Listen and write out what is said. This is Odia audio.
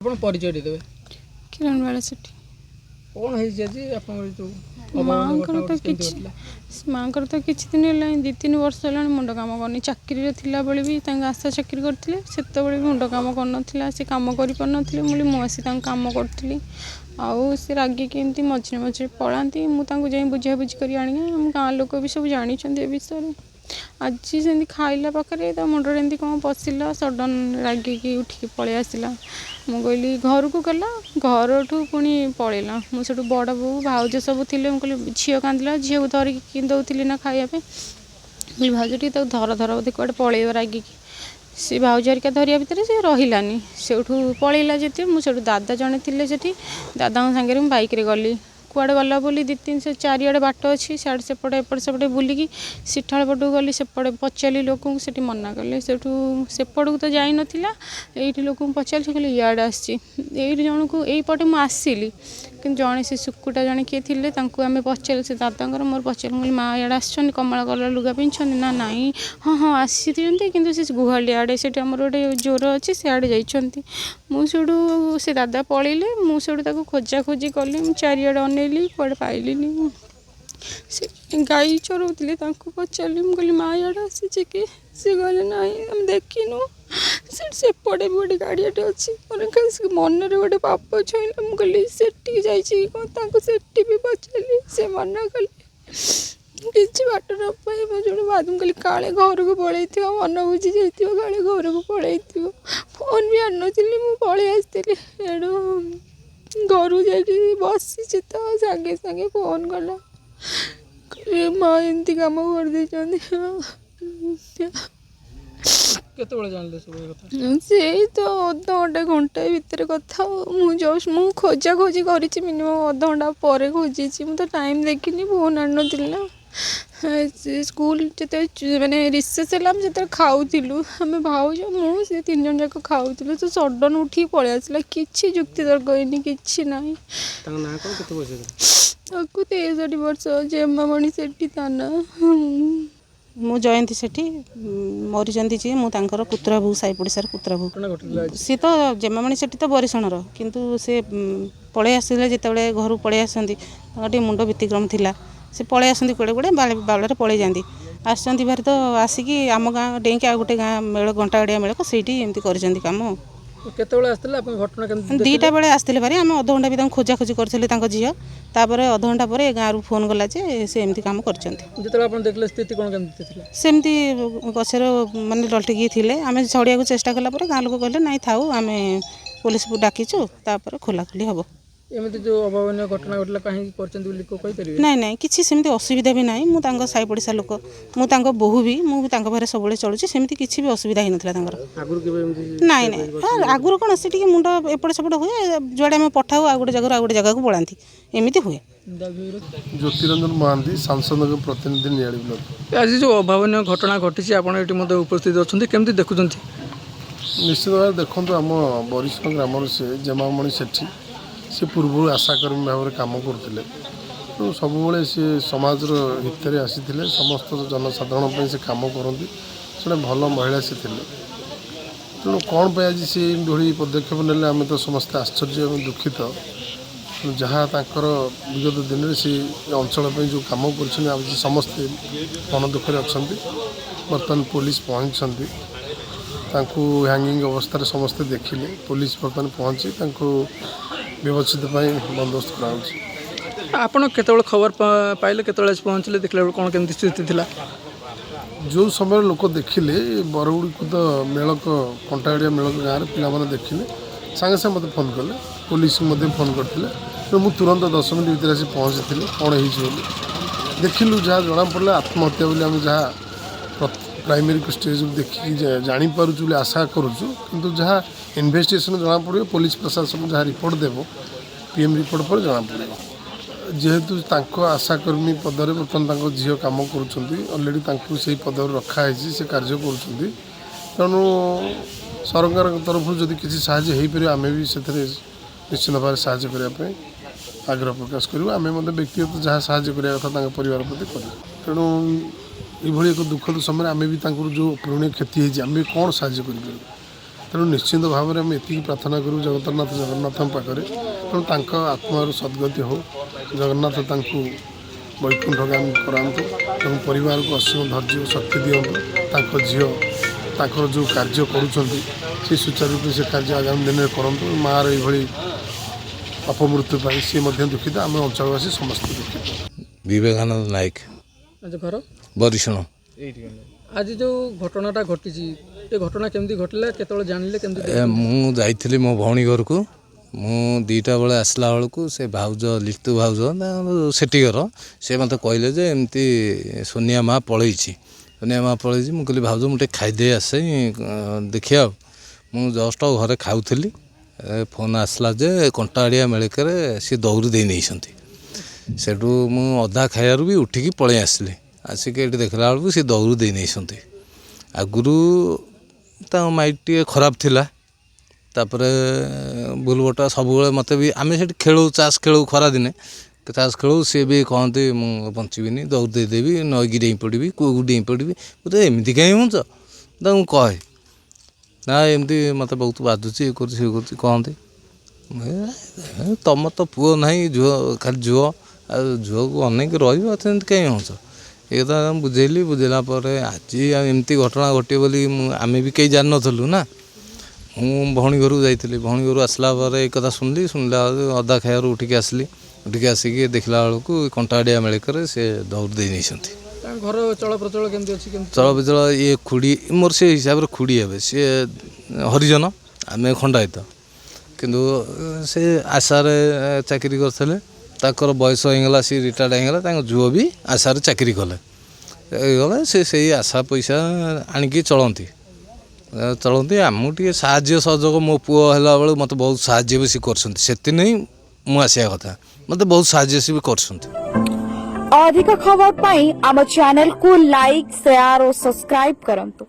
ଆପଣ ପରିଚୟ ଦେଇଦେବେ। କିରଣ ବାଳା ସେଠି କ'ଣ ହେଇଛି ଆଜି ଆପଣଙ୍କର ଯେଉଁ ମାଆଙ୍କର ତ କିଛି ଦିନ ହେଲାଣି 2-3 ବର୍ଷ ହେଲାଣି ମୁଣ୍ଡ କାମ କରୁନି। ଚାକିରିରେ ଥିଲାବେଳେ ବି ତାଙ୍କ ଆଶା ଚାକିରି କରିଥିଲେ, ସେତେବେଳେ ବି ମୁଣ୍ଡ କାମ କରୁନଥିଲା, ସେ କାମ କରିପାରୁନଥିଲେ ବୋଲି ମୁଁ ଆସି ତାଙ୍କ କାମ କରୁଥିଲି। ଆଉ ସେ ରାଗିକି ଏମିତି ମଝିରେ ମଝିରେ ପଳାନ୍ତି, ମୁଁ ତାଙ୍କୁ ଯାଇ ବୁଝାବୁଝି କରି ଆଣିକି ଆମ ଗାଁ ଲୋକ ବି ସବୁ ଜାଣିଛନ୍ତି ଏ ବିଷୟରେ। ଆଜି ସେମିତି ଖାଇଲା ପାଖରେ ତା ମୁଣ୍ଡରେ ଏମିତି କ'ଣ ପଶିଲା, ସଡ଼ନ୍ ରାଗିକି ଉଠିକି ପଳେଇ ଆସିଲା। ମୁଁ କହିଲି ଘରକୁ ଗଲା, ଘରଠୁ ପୁଣି ପଳେଇଲା। ମୁଁ ସେଠୁ ବଡ଼ ବୋଉ ଭାଉଜ ସବୁ ଥିଲେ, ମୁଁ କହିଲି ଝିଅ କାନ୍ଦିଲା, ଝିଅକୁ ଧରିକି ଦେଉଥିଲି ନା ଖାଇବା ପାଇଁ। କହିଲି ଭାଉଜ ଟିକେ ତାକୁ ଧର ବୋଧେ କୁଆଡ଼େ ପଳେଇବ ରାଗିକି। ସେ ଭାଉଜ ହେରିକା ଧରିବା ଭିତରେ ସେ ରହିଲାନି, ସେଇଠୁ ପଳେଇଲା ଯେତେ ମୁଁ ସେଇଠୁ ଦାଦା ଜଣେ ଥିଲେ ସେଠି, ଦାଦାଙ୍କ ସାଙ୍ଗରେ ମୁଁ ବାଇକ୍ରେ ଗଲି। କୁଆଡ଼େ ଗଲା ବୋଲି 2-3 ଚାରିଆଡ଼େ ବାଟ ଅଛି, ସିଆଡ଼େ ସେପଟେ ଏପଟେ ସେପଟେ ବୁଲିକି ସିଠାଳ ପଟକୁ ଗଲି। ସେପଟେ ପଚାରିଲି ଲୋକଙ୍କୁ, ସେଠି ମନା କଲେ। ସେଠୁ ସେପଟକୁ ତ ଯାଇନଥିଲା, ଏଇଠି ଲୋକଙ୍କୁ ପଚାରିଲି, ସେ କହିଲେ ଇଆଡ଼େ ଆସିଛି। ଏଇଠି ଜଣକୁ ଏଇପଟେ ମୁଁ ଆସିଲି, କିନ୍ତୁ ଜଣେ ସେ ସୁକୁଟା ଜଣେ କିଏ ଥିଲେ, ତାଙ୍କୁ ଆମେ ପଚାରିଲୁ, ସେ ଦାଦାଙ୍କର ମୋର ପଚାରିଲୁ, ମୁଁ କହିଲି ମା ଇଆଡ଼େ ଆସିଛନ୍ତି, କମଳା କଲର୍ ଲୁଗା ପିନ୍ଧିଛନ୍ତି ନା? ନାହିଁ। ହଁ ଆସିଛନ୍ତି, କିନ୍ତୁ ସେ ଗୁହାଳି ଆଡ଼େ, ସେଠି ଆମର ଗୋଟେ ଜ୍ୱର ଅଛି, ସିଆଡ଼େ ଯାଇଛନ୍ତି। ମୁଁ ସେଇଠୁ ସେ ଦାଦା ପଳେଇଲେ, ମୁଁ ସେଇଠୁ ତାକୁ ଖୋଜାଖୋଜି କଲି, ମୁଁ ଚାରିଆଡ଼େ ଅନେଇଲି, କୁଆଡ଼େ ପାଇଲିନି। ସେ ଗାଈ ଚରଉଥିଲେ, ତାଙ୍କୁ ପଚାରିଲି, ମୁଁ କହିଲି ମା ଇଆଡ଼େ ଆସିଛି କି? ସେ କହିଲେ ନାହିଁ ଆମେ ଦେଖିନୁ, ସେପଟେ ବି ଗୋଟେ ଗାଡ଼ିଆଟେ ଅଛି। ମୋର ମନରେ ଗୋଟେ ପାପ ଛୁଇଁଲା, ମୁଁ କହିଲି ସେଠିକି ଯାଇଛି କି କ'ଣ, ତାଙ୍କୁ ସେଠି ବି ପଚାରିଲି, ସେ ମନା କଲେ। କିଛି ବାଟ ନ ପାଇ ମୁଁ ଯୋଉଠୁ ମୁଁ କହିଲି କାଳେ ଘରକୁ ପଳେଇଥିବ, ମନ ବୁଝି ଯାଇଥିବ, କାଳେ ଘରକୁ ପଳେଇଥିବ। ଫୋନ୍ ବି ଆଣିନଥିଲି, ମୁଁ ପଳେଇ ଆସିଥିଲି। ଏଣୁ ଘରକୁ ଯାଇକି ବସିଛି ତ ସାଙ୍ଗେ ସାଙ୍ଗେ ଫୋନ୍ କଲା, ମା ଏମିତି କାମ କରିଦେଇଛନ୍ତି। କେତେବେଳେ ଜାଣିଲେ ସବୁ କଥା? ସେଇ ତ ଘଣ୍ଟାଏ ଭିତରେ କଥା। ମୁଁ ଖୋଜାଖୋଜି କରିଛି, ମିନିମମ୍ ଅଧଘଣ୍ଟା ପରେ ଖୋଜିଛି। ମୁଁ ତ ଟାଇମ୍ ଦେଖିନି, ଫୋନ୍ ଆଣିନଥିଲି ନା। ସ୍କୁଲ ଯେତେବେଳେ ମାନେ ରିସେସ୍ ହେଲା, ଆମେ ଯେତେବେଳେ ଖାଉଥିଲୁ, ଆମେ ଭାଉଜ ମୁଁ ସେ 3 ଜଣ ଯାକ ଖାଉଥିଲୁ, ତ ସଡ଼ନ୍ ଉଠିକି ପଳେଇ ଆସିଲା। କିଛି ଯୁକ୍ତି ତର୍କ ହେଇନି, କିଛି ନାହିଁ। ତାଙ୍କ ନାଁ କ'ଣ, କେତେ ବୟସ? ତାକୁ 63 ବର୍ଷ, ଜେମାମଣି ସେଠି ତା ନାଁ। ମୁଁ ଜୟନ୍ତୀ ସେଠି ମରିଛନ୍ତି ଯିଏ, ମୁଁ ତାଙ୍କର ପୁତୁରା ବୋହୂ, ସାଇ ପଡ଼ିଶାର ପୁତୁରା ବୋହୂ। ସିଏ ତ ଜେମାମଣି ସେଠି ତ ବରିଶଣର, କିନ୍ତୁ ସେ ପଳେଇ ଆସିଥିଲେ ଯେତେବେଳେ ଘରୁ ପଳେଇ ଆସନ୍ତି, ତାଙ୍କର ଟିକେ ମୁଣ୍ଡ ବ୍ୟତିକ୍ରମ ଥିଲା। ସେ ପଳେଇ ଆସନ୍ତି କୁଆଡ଼େ ବାଉଳାରେ ପଳେଇ ଯାଆନ୍ତି। ଆସିଛନ୍ତି ଭାରି ତ ଆସିକି ଆମ ଗାଁ ଡେଇଁକି ଆଉ ଗୋଟେ ଗାଁ ମେଳ, ଘଣ୍ଟା ଗାଡ଼ିଆ ମେଳକ, ସେଇଠି ଏମିତି କରିଛନ୍ତି କାମ। କେତେବେଳେ ଆସିଥିଲେ ଆପଣ? ଘଟଣା କେମିତି? 2ଟା ବେଳେ ଆସିଥିଲେ ଭାରି। ଆମେ ଅଧଘଣ୍ଟା ବି ତାଙ୍କୁ ଖୋଜାଖୋଜି କରିଥିଲେ, ତାଙ୍କ ଝିଅ। ତାପରେ ଅଧଘଣ୍ଟା ପରେ ଏ ଗାଁରୁ ଫୋନ୍ ଗଲା ଯେ ସେ ଏମିତି କାମ କରିଛନ୍ତି। ଯେତେବେଳେ ଆପଣ ଦେଖିଲେ ସ୍ଥିତି କ'ଣ କେମିତି ଥିଲା? ସେମିତି ଗଛର ମାନେ ଲଟିକି ଥିଲେ। ଆମେ ଛଡ଼ିବାକୁ ଚେଷ୍ଟା କଲା ପରେ ଗାଁ ଲୋକ କହିଲେ ନାଇଁ ଥାଉ, ଆମେ ପୋଲିସକୁ ଡାକିଛୁ, ତାପରେ ଖୋଲାଖୋଲି ହେବ। ଏମିତି ଯେଉଁ ଅଭାବନୀୟ ଘଟଣା ଘଟିଲା, କାହିଁକି କରିଛନ୍ତି ବୋଲି କହିପାରିବେ? ନାଇଁ କିଛି ସେମିତି ଅସୁବିଧା ବି ନାହିଁ। ମୁଁ ତାଙ୍କ ସାଇ ପଡ଼ିଶା ଲୋକ, ମୁଁ ତାଙ୍କ ବୋହୂ ବି, ମୁଁ ବି ତାଙ୍କ ପାଖରେ ସବୁବେଳେ ଚଳୁଛି। ସେମିତି କିଛି ବି ଅସୁବିଧା ହେଇନଥିଲା ତାଙ୍କର। ଆଗରୁ କେବେ ଏମିତି? ନାଇଁ ଆଗରୁ କ'ଣ, ସେ ଟିକେ ମୁଣ୍ଡ ଏପଟ ସେପଟ ହୁଏ, ଯୁଆଡ଼େ ଆମେ ପଠାଉ ଆଉ ଗୋଟେ ଜାଗାରୁ ଆଉ ଗୋଟେ ଜାଗାକୁ ପଳାନ୍ତି, ଏମିତି ହୁଏ। ଜ୍ୟୋତିରଞ୍ଜନ ମହାନ୍ତି, ସାଂସଦଙ୍କ ପ୍ରତିନିଧି, ନିଆଳି ବ୍ଲକ। ଆଜି ଯେଉଁ ଅଭାବନୀୟ ଘଟଣା ଘଟିଛି, ଆପଣ ଏଠି ମଧ୍ୟ ଉପସ୍ଥିତ ଅଛନ୍ତି, କେମିତି ଦେଖୁଛନ୍ତି? ନିଶ୍ଚିତ ଭାବରେ ଦେଖନ୍ତୁ, ଆମ ବରିଷ୍ଠ ଗ୍ରାମର ସେ ଜେମାମଣି ସେଠି, ସେ ପୂର୍ବରୁ ଆଶାକର୍ମୀ ଭାବରେ କାମ କରୁଥିଲେ। ତେଣୁ ସବୁବେଳେ ସେ ସମାଜର ହିତରେ ଆସିଥିଲେ, ସମସ୍ତ ଜନସାଧାରଣ ପାଇଁ ସେ କାମ କରନ୍ତି। ଜଣେ ଭଲ ମହିଳା ସେ ଥିଲେ। ତେଣୁ କ'ଣ ପାଇଁ ଆଜି ସେ ଏଭଳି ପଦକ୍ଷେପ ନେଲେ, ଆମେ ତ ସମସ୍ତେ ଆଶ୍ଚର୍ଯ୍ୟ ଏବଂ ଦୁଃଖିତ। ଯାହା ତାଙ୍କର ବିଗତ ଦିନରେ ସେ ଅଞ୍ଚଳ ପାଇଁ ଯେଉଁ କାମ କରିଛନ୍ତି, ଆଜି ସମସ୍ତେ ମନ ଦୁଃଖରେ ଅଛନ୍ତି। ବର୍ତ୍ତମାନ ପୋଲିସ ପହଞ୍ଚିଛନ୍ତି, ତାଙ୍କୁ ହ୍ୟାଙ୍ଗିଂ ଅବସ୍ଥାରେ ସମସ୍ତେ ଦେଖିଲେ। ପୋଲିସ ବର୍ତ୍ତମାନ ପହଞ୍ଚି ତାଙ୍କୁ ବ୍ୟବଚ୍ଛେଦ ପାଇଁ ବନ୍ଦୋବସ୍ତ କରାହେଉଛି। ଆପଣ କେତେବେଳେ ଖବର ପାଇଲେ, କେତେବେଳେ ଆସି ପହଞ୍ଚିଲେ, ଦେଖିଲା ବେଳକୁ କ'ଣ କେମିତି ସ୍ଥିତି ଥିଲା? ଯେଉଁ ସମୟରେ ଲୋକ ଦେଖିଲେ, ବରଗୁଡ଼ି ତ ମେଳକ, କଣ୍ଟାଗାଡ଼ିଆ ମେଳକ ଗାଁରେ ପିଲାମାନେ ଦେଖିଲେ, ସାଙ୍ଗେ ସାଙ୍ଗେ ମୋତେ ଫୋନ୍ କଲେ, ପୋଲିସକୁ ମଧ୍ୟ ଫୋନ୍ କରିଥିଲେ। ତେଣୁ ମୁଁ ତୁରନ୍ତ 10 ମିନିଟ୍ ଭିତରେ ଆସି ପହଞ୍ଚିଥିଲି କ'ଣ ହେଇଛି ବୋଲି। ଦେଖିଲୁ, ଯାହା ଜଣାପଡ଼ିଲା ଆତ୍ମହତ୍ୟା ବୋଲି ଆମେ ଯାହା ପ୍ରାଇମେରୀ ଷ୍ଟେଜ୍ରୁ ଦେଖିକି ଜାଣିପାରୁଛୁ ବୋଲି ଆଶା କରୁଛୁ। କିନ୍ତୁ ଯାହା ଇନଭେଷ୍ଟିଗେସନ୍ ଜଣାପଡ଼ିବ, ପୋଲିସ ପ୍ରଶାସନ ଯାହା ରିପୋର୍ଟ ଦେବ, PM ରିପୋର୍ଟ ପରେ ଜଣାପଡ଼ିବ। ଯେହେତୁ ତାଙ୍କ ଆଶାକର୍ମୀ ପଦରେ ବର୍ତ୍ତମାନ ତାଙ୍କ ଝିଅ କାମ କରୁଛନ୍ତି, ଅଲରେଡ଼ି ତାଙ୍କୁ ସେଇ ପଦରେ ରଖାହେଇଛି, ସେ କାର୍ଯ୍ୟ କରୁଛନ୍ତି। ତେଣୁ ସରକାରଙ୍କ ତରଫରୁ ଯଦି କିଛି ସାହାଯ୍ୟ ହେଇପାରିବ, ଆମେ ବି ସେଥିରେ ନିଶ୍ଚିତ ଭାବରେ ସାହାଯ୍ୟ କରିବା ପାଇଁ ଆଗ୍ରହ ପ୍ରକାଶ କରିବୁ। ଆମେ ମଧ୍ୟ ବ୍ୟକ୍ତିଗତ ଯାହା ସାହାଯ୍ୟ କରିବା କଥା ତାଙ୍କ ପରିବାର ପ୍ରତି କରିବୁ। ତେଣୁ ଏଇଭଳି ଏକ ଦୁଃଖଦ ସମୟରେ ଆମେ ବି ତାଙ୍କର ଯେଉଁ ଅପୂରଣୀୟ କ୍ଷତି ହେଇଛି, ଆମେ କ'ଣ ସାହାଯ୍ୟ କରିପାରିବୁ? तेणु निश्चिंत भाव में आम ये प्रार्थना करूँ जगन्नाथ पाखे तेणु तांका आत्मार सद्गति हो जगन्नाथ तांकु वैकुंठगामी करातु तेणु परिवार को असीम धैर्य शक्ति दिंतु तांको झील तांकर जो कार्य करुँच से सुचारू रूप से कार्य आगामी दिन में करूँ मार ये अपमृत्यु सी दुखित आम अंचलवासी समस्त दुखित। विवेकानंद नायक आज घर बरिशण आज जो घटनाटा घटी ये घटना केमती घटला केतବେଳେ जानिले केमती मु जाइଥିଲି मो भौणी घर को मु 2टा बेले आसला बेलू से भाउज लितु भाउज सेठीगर से मत कहले जे एमती सोनिया माँ पलैी सोनिया माँ पलैी मुझे कहली भाउज मुझे खाईदे आसे देखिया मु जस्ट घरे खाऊली फोन आसला जे कंटाड़िया मेलिकर सी दौड़ दे नहीं सेठू मु अधा खाइबार भी उठिकी पलि आसली आसिक ये देखला बेलू सी दौड़ दे नहीं आगुरी माइंड टे खराब थिला तापर बुलबटा सब मत भी आम से खेलू चाष खेलू खरा दिने चाष खेलू सी भी कहते मुझे बचीबी दौड़ देदेवी नईकी डेई पड़ी कूक डेई पड़ी बोले एमती कहीं हूँ कहे ना एमती मत बहुत बाजुची ये कहते तुम तो पुओ ना झुओ खाली झुओ झुओ को अनेक रही कहीं हूँ ये बुझेली बुझेला आज एमती घटना घटे बोली आम भी कहीं जान नलु ना मु भौणी घर जाइली भौणी घर आसला एक कथा शुणिली शुणिला अधा खाइबार उठिकी आसली उठिकी आसिक देखला बेलू कंटाड़िया मेलिकर से दौड़ दे नहीं घर चल प्रचल केमती अच्छी चल प्रचल ये खुड़ी मोर से हिसाब से खुड़ी हे सी हरिजन आम खंडायत किंतु से आशार चाकरी करते ताकर बयस होगला सी रिटायर्ड होगला झुओ भी आशार चाकरी कले गले से आशा पैसा आणिकी चलती आमको टे साहाଯ୍ୟ सहयोग मो पुओ है बेलू मत बहुत साहाଯ୍य भी सी कर नहीं मु आसिया कथा मत बहुत साहाଯ୍य सी भी कर। अधिक खबर पाई आम चैनल को लाइक शेयर और सब्सक्राइब करंतु।